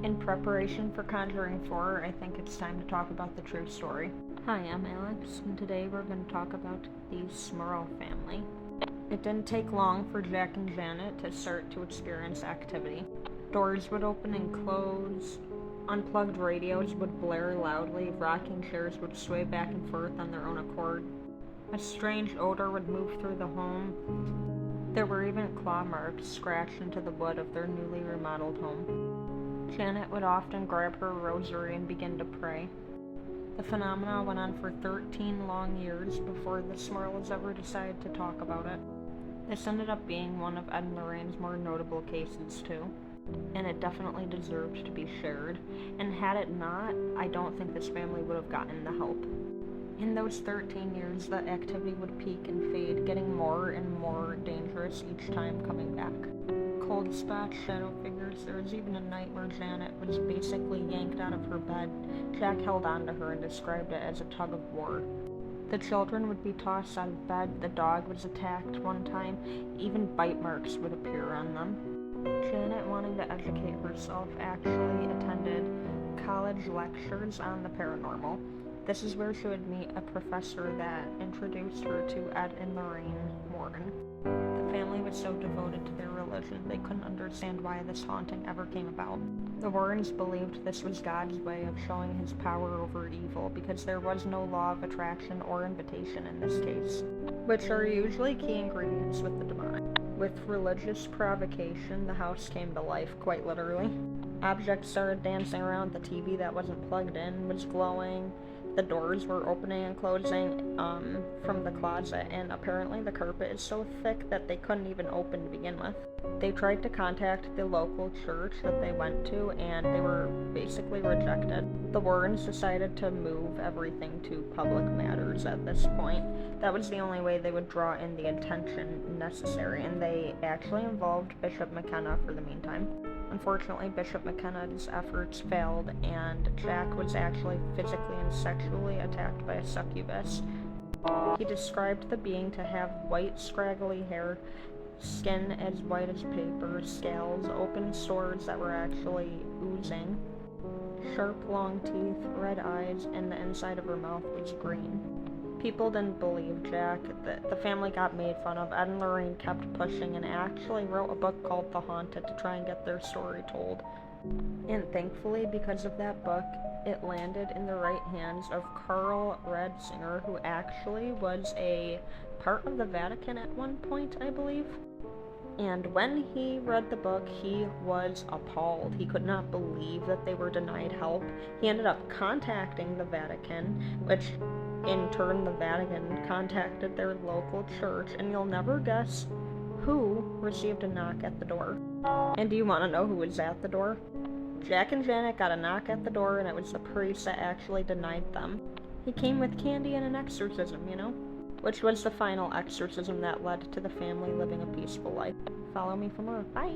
In preparation for Conjuring 4, I think it's time to talk about the true story. Hi, I'm Alex, and today we're going to talk about the Smurl family. It didn't take long for Jack and Janet to start to experience activity. Doors would open and close, unplugged radios would blare loudly, rocking chairs would sway back and forth on their own accord. A strange odor would move through the home. There were even claw marks scratched into the wood of their newly remodeled home. Janet would often grab her rosary and begin to pray. The phenomena went on for 13 long years before the Smurls ever decided to talk about it. This ended up being one of Ed and Lorraine's more notable cases too, and it definitely deserved to be shared, and had it not, I don't think this family would have gotten the help. In those 13 years, the activity would peak and fade, getting more and more dangerous each time coming back. Cold spots, shadow figures. There was even a night where Janet was basically yanked out of her bed. Jack held on to her and described it as a tug of war. The children would be tossed out of bed, the dog was attacked one time, even bite marks would appear on them. Janet, wanting to educate herself, actually attended college lectures on the paranormal. This is where she would meet a professor that introduced her to Ed and Lorraine Warren. The family was so devoted to their religion, they couldn't understand why this haunting ever came about. The Warrens believed this was God's way of showing his power over evil, because there was no law of attraction or invitation in this case, which are usually key ingredients with the demonic. With religious provocation, the house came to life, quite literally. Objects started dancing around, the TV that wasn't plugged in was glowing, the doors were opening and closing from the closet, and apparently the carpet is so thick that they couldn't even open to begin with. They tried to contact the local church that they went to, and they were basically rejected. The Warrens decided to move everything to public matters at this point. That was the only way they would draw in the attention necessary, and they actually involved Bishop McKenna for the meantime. Unfortunately, Bishop McKenna's efforts failed, and Jack was actually physically and sexually attacked by a succubus. He described the being to have white, scraggly hair, skin as white as paper, scales, open sores that were actually oozing, sharp, long teeth, red eyes, and the inside of her mouth was green. People didn't believe Jack. The family got made fun of. Ed and Lorraine kept pushing and actually wrote a book called The Haunted to try and get their story told. And thankfully, because of that book, it landed in the right hands of Carl Ratzinger, who actually was a part of the Vatican at one point, I believe. And when he read the book, he was appalled. He could not believe that they were denied help. He ended up contacting the Vatican, which in turn the Vatican contacted their local church, and you'll never guess who received a knock at the door. And do you want to know who was at the door? Jack and Janet got a knock at the door, and it was the priest that actually denied them. He came with candy and an exorcism, which was the final exorcism that led to the family living a peaceful life. Follow me for more. Bye!